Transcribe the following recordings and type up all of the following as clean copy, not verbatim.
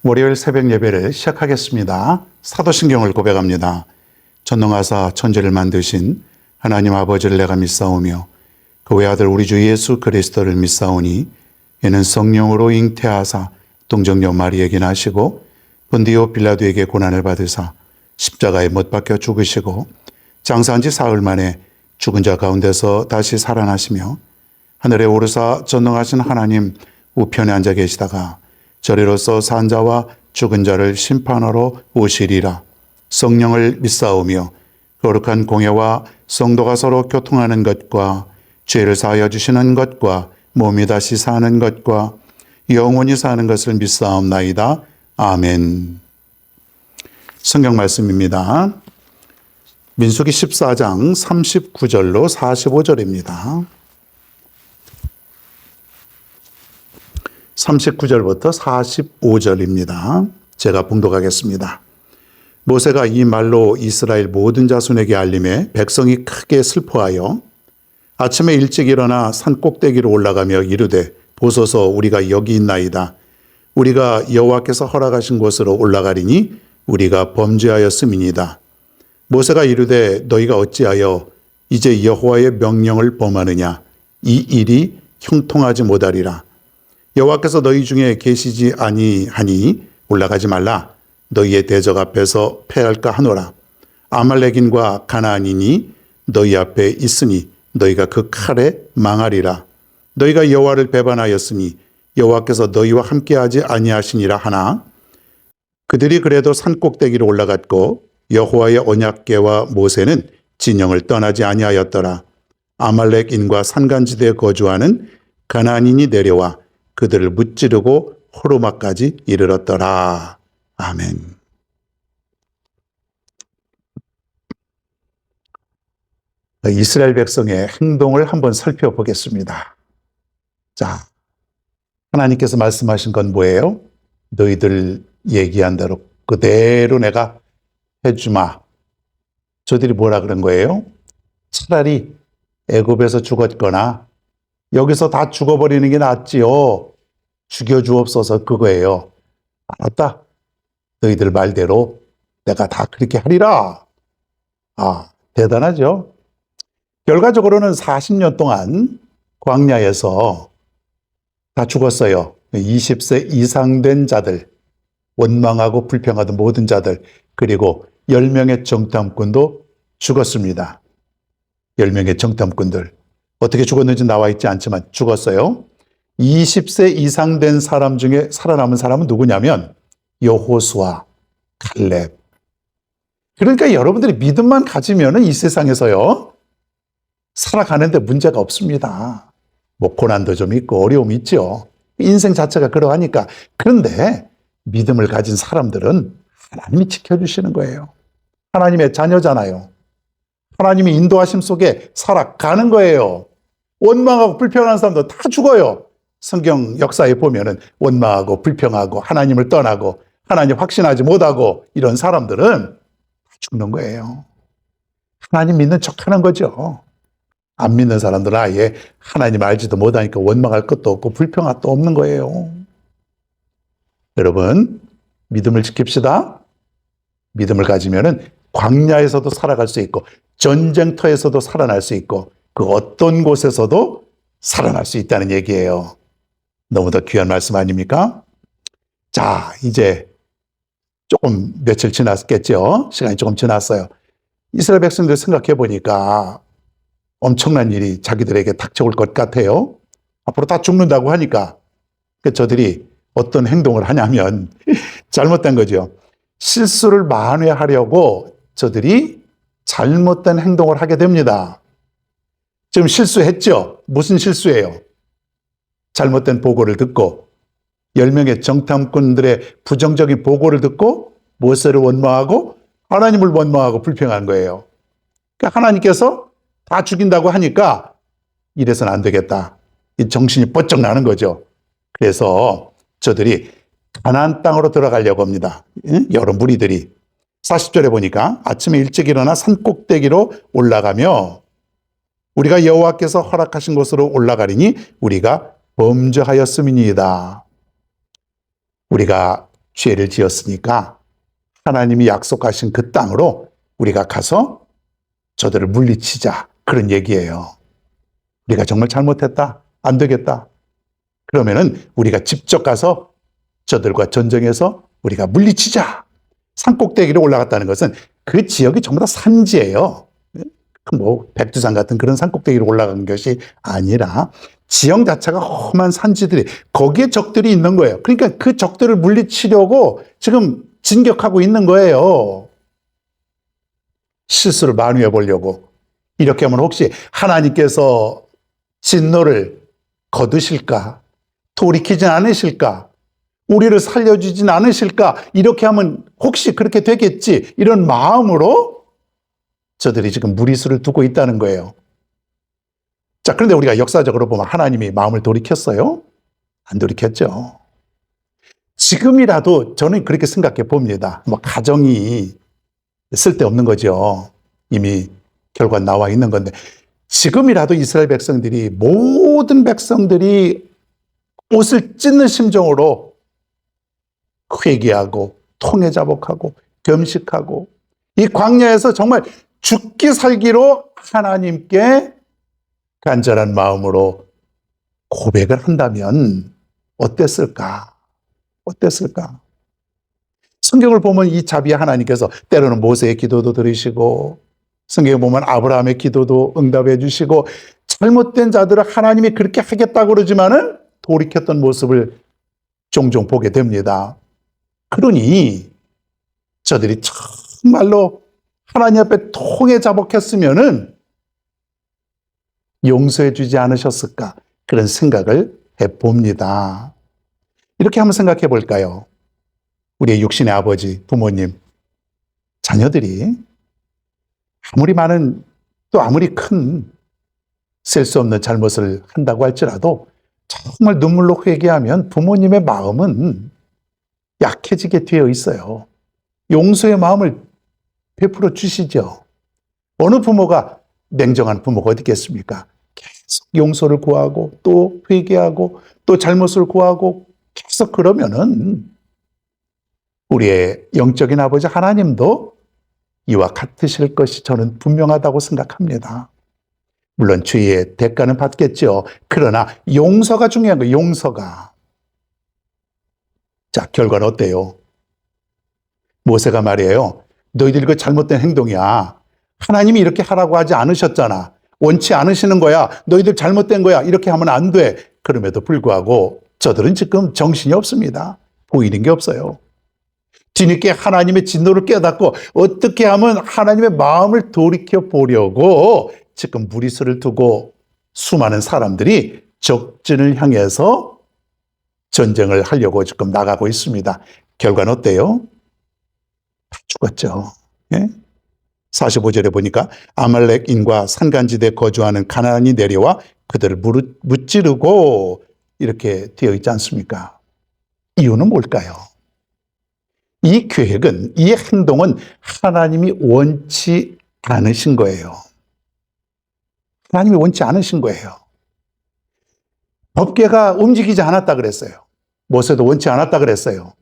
월요일 새벽 예배를 시작하겠습니다. 사도신경을 고백합니다. 전능하사 천지를 만드신 하나님 아버지를 내가 믿사오며 그 외아들 우리 주 예수 그리스도를 믿사오니 이는 성령으로 잉태하사 동정녀 마리에게 나시고 본디오 빌라도에게 고난을 받으사 십자가에 못 박혀 죽으시고 장사한 지 사흘 만에 죽은 자 가운데서 다시 살아나시며 하늘에 오르사 전능하신 하나님 우편에 앉아 계시다가 저리로서 산 자와 죽은 자를 심판하러 오시리라. 성령을 믿사오며 거룩한 공예와 성도가 서로 교통하는 것과 죄를 사하여 주시는 것과 몸이 다시 사는 것과 영원히 사는 것을 믿사옵나이다. 아멘. 성경 말씀입니다. 민수기 14장 39절로 45절입니다. 39절부터 45절입니다. 제가 봉독하겠습니다. 모세가 이 말로 이스라엘 모든 자손에게 알림해 백성이 크게 슬퍼하여 아침에 일찍 일어나 산 꼭대기로 올라가며 이르되 보소서 우리가 여기 있나이다. 우리가 여호와께서 허락하신 곳으로 올라가리니 우리가 범죄하였음이니이다. 모세가 이르되 너희가 어찌하여 이제 여호와의 명령을 범하느냐. 이 일이 형통하지 못하리라. 여호와께서 너희 중에 계시지 아니하니 올라가지 말라. 너희의 대적 앞에서 패할까 하노라. 아말렉인과 가나안인이 너희 앞에 있으니 너희가 그 칼에 망하리라. 너희가 여호와를 배반하였으니 여호와께서 너희와 함께하지 아니하시니라 하나 그들이 그래도 산 꼭대기로 올라갔고 여호와의 언약궤와 모세는 진영을 떠나지 아니하였더라. 아말렉인과 산간지대에 거주하는 가나안인이 내려와 그들을 무찌르고 호르마까지 이르렀더라. 아멘. 이스라엘 백성의 행동을 한번 살펴보겠습니다. 자, 하나님께서 말씀하신 건 뭐예요? 너희들 얘기한 대로 그대로 내가 해주마. 저들이 뭐라 그런 거예요? 차라리 애굽에서 죽었거나 여기서 다 죽어버리는 게 낫지요. 죽여주옵소서 그거예요. 알았다. 너희들 말대로 내가 다 그렇게 하리라. 아, 대단하죠? 결과적으로는 40년 동안 광야에서 다 죽었어요. 20세 이상 된 자들, 원망하고 불평하던 모든 자들, 그리고 10명의 정탐꾼도 죽었습니다. 10명의 정탐꾼들. 어떻게 죽었는지 나와 있지 않지만 죽었어요. 20세 이상 된 사람 중에 살아남은 사람은 누구냐면 여호수아, 갈렙. 그러니까 여러분들이 믿음만 가지면 이 세상에서요 살아가는데 문제가 없습니다. 뭐 고난도 좀 있고 어려움이 있죠. 인생 자체가 그러하니까. 그런데 믿음을 가진 사람들은 하나님이 지켜주시는 거예요. 하나님의 자녀잖아요. 하나님의 인도하심 속에 살아가는 거예요. 원망하고 불평하는 사람도 다 죽어요. 성경 역사에 보면은 원망하고 불평하고 하나님을 떠나고 하나님 확신하지 못하고 이런 사람들은 죽는 거예요. 하나님 믿는 척하는 거죠. 안 믿는 사람들은 아예 하나님 알지도 못하니까 원망할 것도 없고 불평할 것도 없는 거예요. 여러분, 믿음을 지킵시다. 믿음을 가지면은 광야에서도 살아갈 수 있고 전쟁터에서도 살아날 수 있고 그 어떤 곳에서도 살아날 수 있다는 얘기예요. 너무도 귀한 말씀 아닙니까? 자, 이제 조금 며칠 지났겠죠? 시간이 조금 지났어요. 이스라엘 백성들 생각해 보니까 엄청난 일이 자기들에게 닥쳐올 것 같아요. 앞으로 다 죽는다고 하니까 저들이 어떤 행동을 하냐면 잘못된 거죠. 실수를 만회하려고 저들이 잘못된 행동을 하게 됩니다. 지금 실수했죠? 무슨 실수예요? 잘못된 보고를 듣고 10명의 정탐꾼들의 부정적인 보고를 듣고 모세를 원망하고 하나님을 원망하고 불평한 거예요. 그러니까 하나님께서 다 죽인다고 하니까 이래서는 안 되겠다. 이 정신이 번쩍 나는 거죠. 그래서 저들이 가나안 땅으로 들어가려고 합니다. 여러 무리들이. 40절에 보니까 아침에 일찍 일어나 산 꼭대기로 올라가며 우리가 여호와께서 허락하신 곳으로 올라가리니 우리가 범죄하였음이니이다. 우리가 죄를 지었으니까 하나님이 약속하신 그 땅으로 우리가 가서 저들을 물리치자, 그런 얘기예요. 우리가 정말 잘못했다, 안 되겠다, 그러면은 우리가 직접 가서 저들과 전쟁해서 우리가 물리치자. 산꼭대기로 올라갔다는 것은 그 지역이 전부 다 산지예요. 뭐 백두산 같은 그런 산꼭대기로 올라간 것이 아니라 지형 자체가 험한 산지들이, 거기에 적들이 있는 거예요. 그러니까 그 적들을 물리치려고 지금 진격하고 있는 거예요. 실수를 만회해 보려고. 이렇게 하면 혹시 하나님께서 진노를 거두실까? 돌이키진 않으실까? 우리를 살려주진 않으실까? 이렇게 하면 혹시 그렇게 되겠지, 이런 마음으로 저들이 지금 무리수를 두고 있다는 거예요. 자, 그런데 우리가 역사적으로 보면 하나님이 마음을 돌이켰어요? 안 돌이켰죠. 지금이라도 저는 그렇게 생각해 봅니다. 뭐 가정이 쓸데없는 거죠. 이미 결과 나와 있는 건데, 지금이라도 이스라엘 백성들이, 모든 백성들이 옷을 찢는 심정으로 회개하고 통회자복하고 겸식하고 이 광야에서 정말 죽기 살기로 하나님께 간절한 마음으로 고백을 한다면 어땠을까? 어땠을까? 성경을 보면 이 자비의 하나님께서 때로는 모세의 기도도 들으시고, 성경에 보면 아브라함의 기도도 응답해 주시고, 잘못된 자들을 하나님이 그렇게 하겠다고 그러지만은 돌이켰던 모습을 종종 보게 됩니다. 그러니 저들이 정말로 하나님 앞에 통회자복했으면은 용서해 주지 않으셨을까, 그런 생각을 해봅니다. 이렇게 한번 생각해 볼까요? 우리의 육신의 아버지, 부모님, 자녀들이 아무리 많은, 또 아무리 큰 셀 수 없는 잘못을 한다고 할지라도 정말 눈물로 회개하면 부모님의 마음은 약해지게 되어 있어요. 용서의 마음을 베풀어 주시죠. 어느 부모가, 냉정한 부모가 어디 있겠습니까? 계속 용서를 구하고 또 회개하고 또 잘못을 구하고 계속 그러면은 우리의 영적인 아버지 하나님도 이와 같으실 것이 저는 분명하다고 생각합니다. 물론 죄의 대가는 받겠죠. 그러나 용서가 중요한 거예요. 용서가. 자, 결과는 어때요? 모세가 말이에요. 너희들이 그 잘못된 행동이야. 하나님이 이렇게 하라고 하지 않으셨잖아. 원치 않으시는 거야. 너희들 잘못된 거야. 이렇게 하면 안 돼. 그럼에도 불구하고 저들은 지금 정신이 없습니다. 보이는 게 없어요. 뒤늦게 하나님의 진노를 깨닫고 어떻게 하면 하나님의 마음을 돌이켜 보려고 지금 무리수를 두고 수많은 사람들이 적진을 향해서 전쟁을 하려고 지금 나가고 있습니다. 결과는 어때요? 다 죽었죠. 예? 45절에 보니까 아말렉인과 산간지대에 거주하는 가나안이 내려와 그들을 무찌르고 이렇게 되어 있지 않습니까? 이유는 뭘까요? 이 계획은, 이 행동은 하나님이 원치 않으신 거예요. 하나님이 원치 않으신 거예요. 법궤가 움직이지 않았다 그랬어요. 모세도 원치 않았다 그랬어요.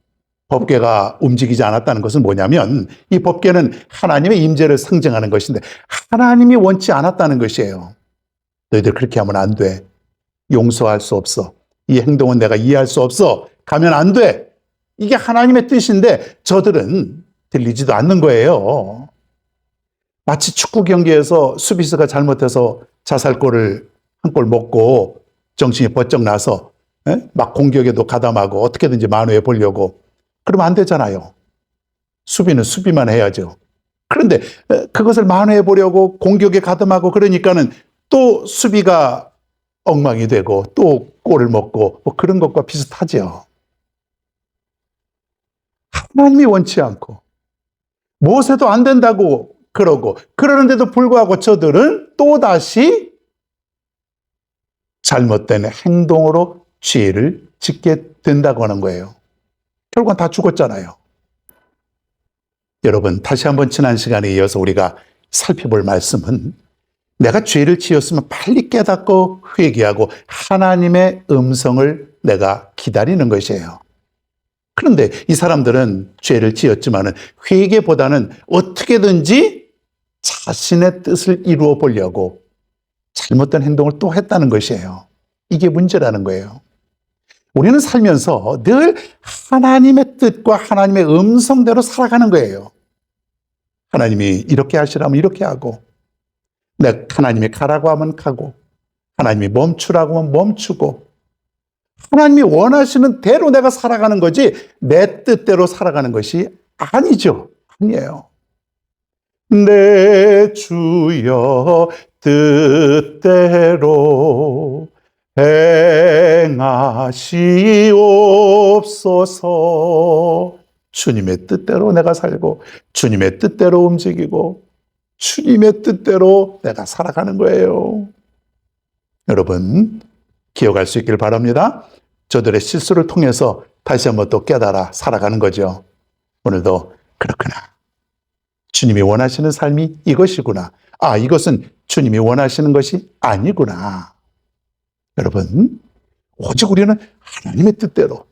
법궤가 움직이지 않았다는 것은 뭐냐면, 이 법궤는 하나님의 임재를 상징하는 것인데 하나님이 원치 않았다는 것이에요. 너희들 그렇게 하면 안 돼. 용서할 수 없어. 이 행동은 내가 이해할 수 없어. 가면 안 돼. 이게 하나님의 뜻인데 저들은 들리지도 않는 거예요. 마치 축구 경기에서 수비수가 잘못해서 자살골을 한 골 먹고 정신이 번쩍 나서 막 공격에도 가담하고 어떻게든지 만회해 보려고, 그러면 안 되잖아요. 수비는 수비만 해야죠. 그런데 그것을 만회해 보려고 공격에 가담하고 그러니까는 또 수비가 엉망이 되고 또 골을 먹고 뭐 그런 것과 비슷하죠. 하나님이 원치 않고 모세도 안 된다고 그러고 그러는데도 불구하고 저들은 또다시 잘못된 행동으로 죄를 짓게 된다고 하는 거예요. 결국은 다 죽었잖아요. 여러분, 다시 한번 지난 시간에 이어서 우리가 살펴볼 말씀은, 내가 죄를 지었으면 빨리 깨닫고 회개하고 하나님의 음성을 내가 기다리는 것이에요. 그런데 이 사람들은 죄를 지었지만은 회개보다는 어떻게든지 자신의 뜻을 이루어 보려고 잘못된 행동을 또 했다는 것이에요. 이게 문제라는 거예요. 우리는 살면서 늘 하나님의 뜻과 하나님의 음성대로 살아가는 거예요. 하나님이 이렇게 하시라면 이렇게 하고, 내가 하나님이 가라고 하면 가고, 하나님이 멈추라고 하면 멈추고, 하나님이 원하시는 대로 내가 살아가는 거지 내 뜻대로 살아가는 것이 아니죠. 아니에요. 내 주여 뜻대로 행하시옵소서. 주님의 뜻대로 내가 살고 주님의 뜻대로 움직이고 주님의 뜻대로 내가 살아가는 거예요. 여러분 기억할 수 있길 바랍니다. 저들의 실수를 통해서 다시 한번 또 깨달아 살아가는 거죠. 오늘도 그렇구나. 주님이 원하시는 삶이 이것이구나. 아, 이것은 주님이 원하시는 것이 아니구나. 여러분, 오직 우리는 하나님의 뜻대로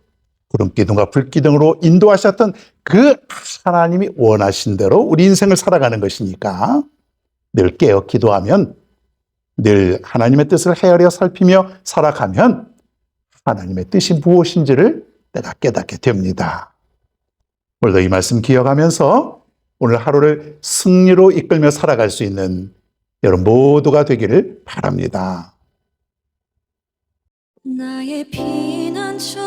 구름기둥과 불기둥으로 인도하셨던 그 하나님이 원하신 대로 우리 인생을 살아가는 것이니까 늘 깨어 기도하면, 늘 하나님의 뜻을 헤아려 살피며 살아가면 하나님의 뜻이 무엇인지를 내가 깨닫게 됩니다. 오늘도 이 말씀 기억하면서 오늘 하루를 승리로 이끌며 살아갈 수 있는 여러분 모두가 되기를 바랍니다. 나의 피난처